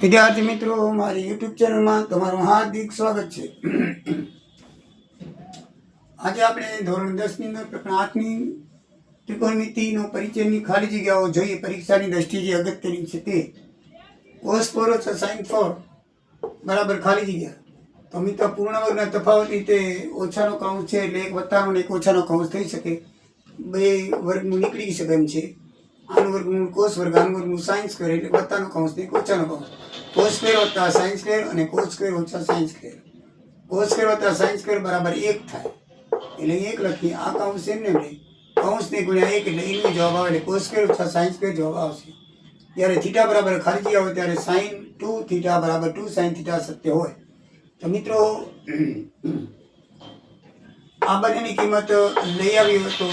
વિદ્યાર્થી મિત્રો, મારી યુટ્યુબ ચેનલમાં તમારું હાર્દિક સ્વાગત છે. આજે આપણે ધોરણ 10ની અંદર પ્રકરણ 8ની ત્રિકોણમિતિનો પરિચયની ખાલી જગ્યાઓ જોઈએ. પરીક્ષાની દ્રષ્ટિએ જે અગત્યની છે તે cos 4 + sin 4 બરાબર ખાલી જગ્યા. તો મિત્રો, પૂર્ણ વર્ગના તફાવત રીતે ઓછાનો કૌંસ છે એટલે એક વત્તાનો ને એક ઓછાનો કૌંસ થઈ શકે. બે વર્ગનું નીકળી શકે એમ છે. આનું વર્ગમૂળ cos વર્ગ, આનું વર્ગમૂળ sin સ્ક્વેર એટલે વત્તાનો કૌંસ ને એક ઓછાનો કૌંસ. cos સ્ક્વેર વત્તા sin સ્ક્વેર અને cos સ્ક્વેર ઓછા sin સ્ક્વેર. cos સ્ક્વેર વત્તા sin સ્ક્વેર બરાબર 1 થાય એટલે 1 લખીએ. આ કૌંસ એમને એમ લે, કૌંસને ગુણ્યા 1 એટલે એનો જવાબ આવે એટલે cos સ્ક્વેર ઓછા sin સ્ક્વેર જવાબ આવશે. જ્યારે થીટા બરાબર ખાલી જગ્યા હોય ત્યારે sin 2 થીટા બરાબર 2 sin થીટા સત્ય હોય. તો મિત્રો, આ બંનેની કિંમત લઈ આવી હોય તો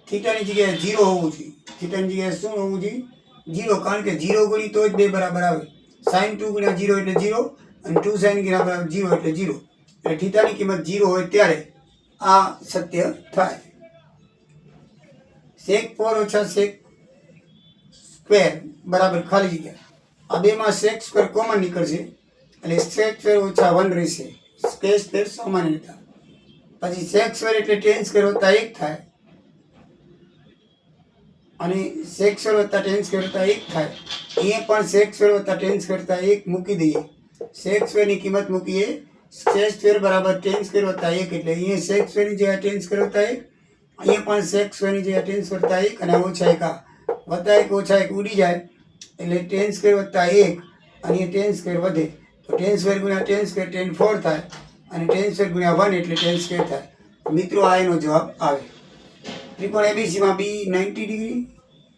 થીટાની જગ્યાએ 0 હોવું જોઈએ. થીટાની જગ્યાએ શું હોવું જોઈએ? 0, કારણ કે 0 ગુણી તો જ 2 બરાબર આવે. sin 2 ગુણ્યા 0 એટલે 0 અને 2 sin ગુણ્યા બરાબર 0 એટલે 0. એટલે થીટાની કિંમત 0 હોય ત્યારે આ સત્ય થાય. sec 4 ઓછા sec સ્ક્વેર બરાબર ખાલી જગ્યા. આ બેમાં sec સ્ક્વેર કોમન નીકળશે એટલે sec સ્ક્વેર ઓછા 1 રહેશે. sec સ્ક્વેર સામાન્યતા. પછી sec સ્ક્વેર એટલે tan સ્ક્વેર વત્તા 1 થાય અને sec સ્ક્વેર વત્તા tan સ્ક્વેર વત્તા 1 થાય. અહીંયા પણ sec સ્ક્વેર વત્તા tan સ્ક્વેર વત્તા 1 મૂકી દઈએ. sec સ્ક્વેરની કિંમત મૂકીએ. sec સ્ક્વેર બરાબર tan સ્ક્વેર વત્તા 1 એટલે અહીંયા sec સ્ક્વેરની જગ્યાએ tan સ્ક્વેર વત્તા 1, અહીંયા પણ sec સ્ક્વેરની જગ્યાએ tan સ્ક્વેર વત્તા 1 અને ઓછા 1 વત્તા 1 ઓછા 1 ઉડી જાય એટલે tan સ્ક્વેર વત્તા 1 અને અહીંયા tan સ્ક્વેર વધે તો tan સ્ક્વેર ગુણ્યા tan સ્ક્વેર tan 4 થાય અને tan સ્ક્વેર ગુણ્યા 1 એટલે tan સ્ક્વેર થાય. મિત્રો, આ એનો જવાબ આવે. ત્રિકોણ એબીસીમાં બી 90 ડિગ્રી,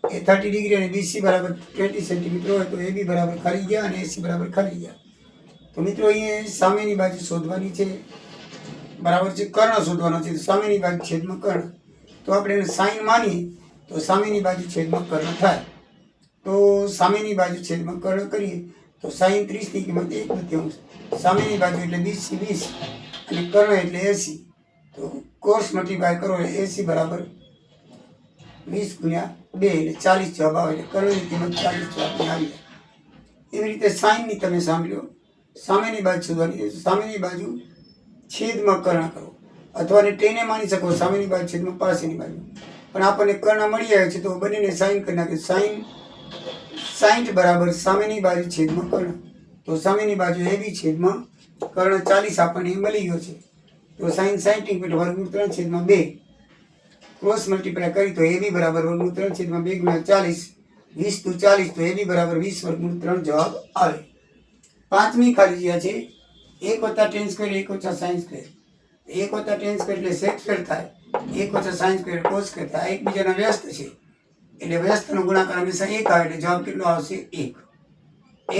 એ 30 ડિગ્રી અને બીસી બરાબર 20 સેન્ટીમીટર હોય તો એબી બરાબર ખાલી ગયા અને એસી બરાબર ખાલી ગયા. તો મિત્રો, અહીંયા સામેની બાજુ શોધવાની છે, બરાબર છે. કર્ણ શોધવાનો છે. સામેની બાજુ છેદમાં કર્ણ. તો આપણે એને સાઈન માનીએ તો સામેની બાજુ છેદમાં કર્ણ થાય. તો સામેની બાજુ છેદમાં કર્ણ કરીએ તો sin 30 ની કિંમત 1/3. સામેની બાજુ એટલે બીસી 20 અને કર્ણ એટલે 80. તો cos મલ્ટીપ્લાય કરો એટલે 80 બરાબર 20 ગુણ્યા 2 એટલે 40 જવાબ આવે. એટલે કર્ણની કિંમત 40 જવાબની આવી. એવી રીતે સાઈનની તમે સાંભળ્યો. સામેની બાજુ શોધવાની. સામેની બાજુ છેદમાં કર્ણ કરો અથવા ટેને માની શકો સામેની બાજુ છેદમાં પાસેની બાજુ. પણ આપણને કર્ણ મળી આવે છે તો બંનેને સાઈન કરી નાખે. સાઈન 60 બરાબર સામેની બાજુ છેદમાં કર્ણ. તો સામેની બાજુ એ બી છેદમાં કર્ણ 40 આપણને મળી ગયો છે. તો sin 60 વર્ગમૂળ 3/2 ક્રોસ મલ્ટીપ્લાય કરી તો એ બી બરાબર વર્ગમૂળ 3/2 ગુણ્યા 40, 20 × 40 તો એ બી બરાબર 20 વર્ગમૂળ 3 જવાબ આવે. પાંચમી ખાલી જગ્યા છે 1 વત્તા tan સ્ક્વેર 1 ઓછા sin સ્ક્વેર. 1 વત્તા tan સ્ક્વેર એટલે sec સ્ક્વેર થાય, 1 ઓછા sin સ્ક્વેર cos સ્ક્વેર થાય. એકબીજાના વ્યસ્ત છે એટલે વ્યસ્તનો ગુણાકાર હંમેશા 1 આવે એટલે જવાબ કેટલો આવશે? 1.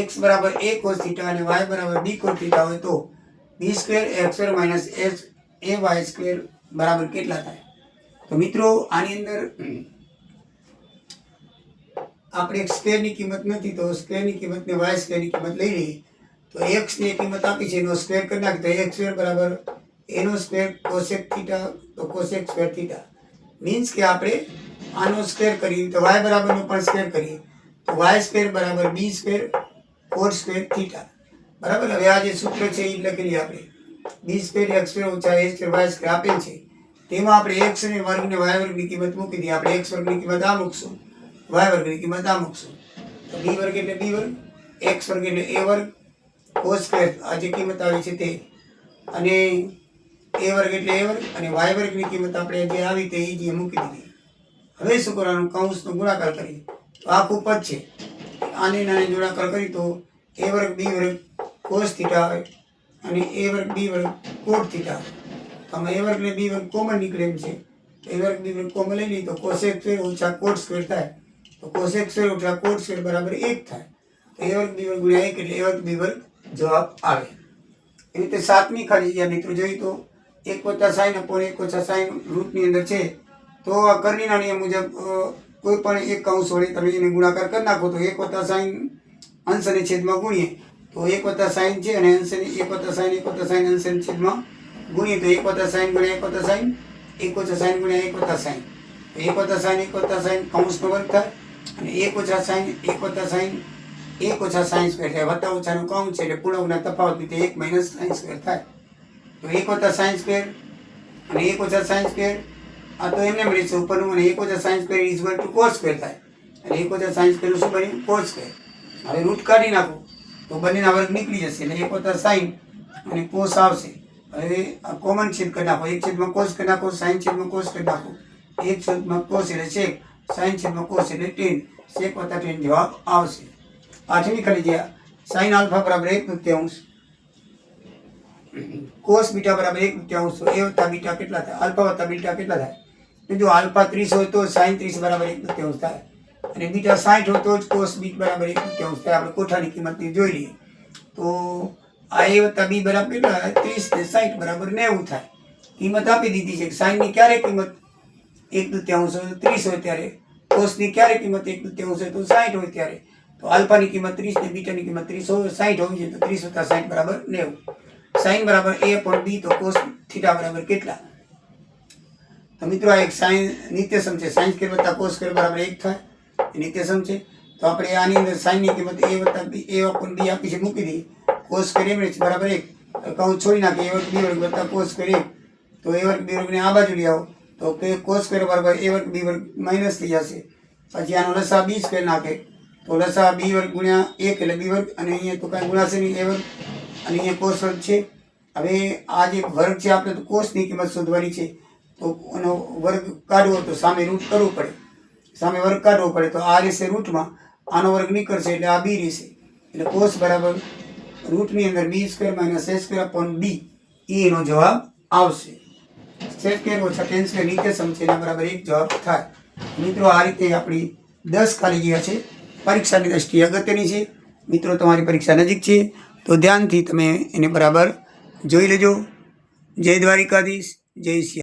x બરાબર a cos θ અને y બરાબર b cos θ હોય તો b square x square minus ay square બરાબર કેટલા થાય? તો મિત્રો, આની અંદર આપણે એક સ્ક્વેરની કિંમત નથી તો સ્ક્વેરની કિંમતને y સ્ક્વેરની કિંમત લઈ લઈએ. તો x ની કિંમત આપી છે એનો સ્ક્વેર કરી નાખીએ તો x સ્ક્વેર બરાબર એનો સ્ક્વેર cosec θ તો cosec સ્ક્વેર θ. મીન્સ કે આપણે આનો સ્ક્વેર કરીએ તો y બરાબરનો પણ સ્ક્વેર કરીએ તો y સ્ક્વેર બરાબર b સ્ક્વેર cos સ્ક્વેર θ બરાબર. હવે આ જે સૂત્ર છે એ લખી લઈએ આપણે. b સ્ક્વેર x સ્ક્વેર ઓછા a સ્ક્વેર y સ્ક્વેર આપેલ છે. તેમાં આપણે x ને વર્ગ ને y વર્ગની કિંમત મૂકી દઈએ. આપણે x વર્ગની કિંમત આ મૂકશું, y વર્ગની કિંમત આ મૂકશું. તો b વર્ગ એટલે b વર્ગ, x વર્ગ એટલે a વર્ગ, cos સ્ક્વેર આ જે કિંમત આવી છે તે, અને a વર્ગ એટલે a વર્ગ અને y વર્ગની કિંમત આપણે જે આવી તે એ જે મૂકી દીધી. હવે શું કરવાનું? કૌંસનો ગુણાકાર કરીએ તો આખું પદ છે આને નાને ગુણાકાર કરી તો a વર્ગ b વર્ગ cos θ આવે અને a વર્ગ b વર્ગ cot θ આવે. આમાં a વર્ગ ને b વર્ગ કોમન નીકળે એમ છે. a વર્ગ b વર્ગ કોમન લઈ લઈએ તો cosec સ્ક્વેર ઓછા cot સ્ક્વેર થાય. તો cosec સ્ક્વેર ઓછા cot સ્ક્વેર બરાબર 1 થાય. તો a વર્ગ b વર્ગ ગુણ્યા 1 એટલે a વર્ગ b વર્ગ જવાબ આવે. એ રીતે સાતમી ખાલી જગ્યા મિત્રો જોઈએ તો 1 + sin / 1 ઓછા sin રૂટની અંદર છે તો આ કર્ણના નિયમ મુજબ કોઈ પણ એક કૌંસ વડે તમે એને ગુણાકાર કરી નાખો તો 1 + sin અંશ અને છેદમાં ગુણીએ તો 1 + sin છે અને અંશ 1 + sin અંશ અને છેદમાં ગુણીએ તો 1 + sin ગુણ્યા 1 + sin, 1 - sin ગુણ્યા 1 + sin. 1 + sin 1 + sin કૌંસનો વર્ગ થાય અને 1 - sin 1 + sin 1 ઓછા સાઇન સ્ક્વેર થાય, વત્તા ઓછાનું કાઉન્ટ છે એટલે પૂર્ણાંકના તફાવત રીતે 1 માઇનસ સાઇન સ્ક્વેર થાય. તો 1 વત્તા સાઇન સ્ક્વેર અને 1 ઓછા સાઇન સ્ક્વેર આ તો એમને મળે છે ઉપરનું, અને 1 ઓછા sine square is equal to cos square થાય. અને 1 ઓછા સાઇન સ્ક્વેર શું બન્યું? Cos square. હવે રૂટ કાઢી નાખો તો બંનેના વર્ગ નીકળી જશે એટલે 1 વત્તા સાઇન અને કોસ આવશે. હવે આ કોમન છેદ કરી નાખો, 1 છેદમાં કોસ કરી નાખો, સાઇન છેદમાં કોસ કરી નાખો, 1 છેદમાં કોસ એટલે sec, સાઇન છેદમાં કોસ એટલે tan, sec વત્તા tan જવાબ આવશે. આઠમી ખાલી જગ્યા સાઇન આલ્ફા બરાબર 1/3, કોસ બીટા બરાબર 1/3, તો a વત્તા બીટા કેટલા થાય? આલ્ફા વત્તા બીટા કેટલા થાય? તો જો આલ્ફા 30 હોય તો સાઇન 30 બરાબર 1/3 થાય, અને બીટા 60 હોય તો જ કોસ બીટ બરાબર 1/3 થાય. આપણે કોઠાની કિંમત જોઈ લઈએ તો આ a વત્તા b બરાબર કેટલા થાય? 30 ને 60 બરાબર 90 થાય. કિંમત આપી દીધી છે. સાઇનની ક્યારે કિંમત 1/3 હોય? 30 હોય ત્યારે. કોસની ક્યારે કિંમત 1/3 હોય? તો 60 હોય ત્યારે. તો આલ્ફાની કિંમત 30 ને બીટાની કિંમત 30 હોય, 60 હોવી જોઈએ, તો 30 વત્તા 60 બરાબર 90. સાઇન બરાબર a upon b, તો કોસ થીટા બરાબર કેટલા? તો મિત્રો આ એક સાઇન નિત્યસમ છે. સાઇન સ્ક્વેર વત્તા કોસ સ્ક્વેર બરાબર 1 થાય, એ નિત્યસમ છે. તો આપણે આની અંદર સાઇનની કિંમત a વત્તા b, a upon b આપી છે, મૂકી દઈએ. કોસ સ્ક્વેર એવરેજ બરાબર 1, કાઉન્ટ છોડી નાખીએ. a વર્ગ b વર્ગ વત્તા કોસ સ્ક્વેર 1, તો a વર્ગ b વર્ગને આ બાજુ લઈ આવો તો કે કોસ સ્ક્વેર બરાબર a વર્ગ b વર્ગ માઇનસ થઈ જશે. પછી આનો લસા b સ્ક્વેર નાખે તો લસા b વર્ગ ગુણ્યા 1 એટલે b વર્ગ, અને અહીંયા તો કાંઈ ગુણાશે નહીં, a વર્ગ, અને અહીંયા કોસ વર્ગ છે. હવે આ જે વર્ગ છે આપણે તો કોસની કિંમત શોધવાની છે, તો એનો વર્ગ કાઢવો તો સામે રૂટ કરવું પડે, સામે વર્ગ કાઢવો પડે. તો આ રહેશે રૂટમાં, આનો વર્ગ નીકળશે એટલે આ b રહેશે. એટલે કોસ બરાબર રૂટની અંદર b square minus a square upon b, એનો જવાબ આવશે. sec સ્ક્વેર ઓછા tan સ્ક્વેર નિત્યસમ છે, એના બરાબર 1 જવાબ થાય. મિત્રો આ રીતે આપણી 10 ખાલી જગ્યા છે, પરીક્ષાની દ્રષ્ટિએ અગત્યની છે. મિત્રો તમારી પરીક્ષા નજીક છે તો ધ્યાનથી તમે એને બરાબર જોઈ લેજો. જય દ્વારિકાધીશ, જય શ્રી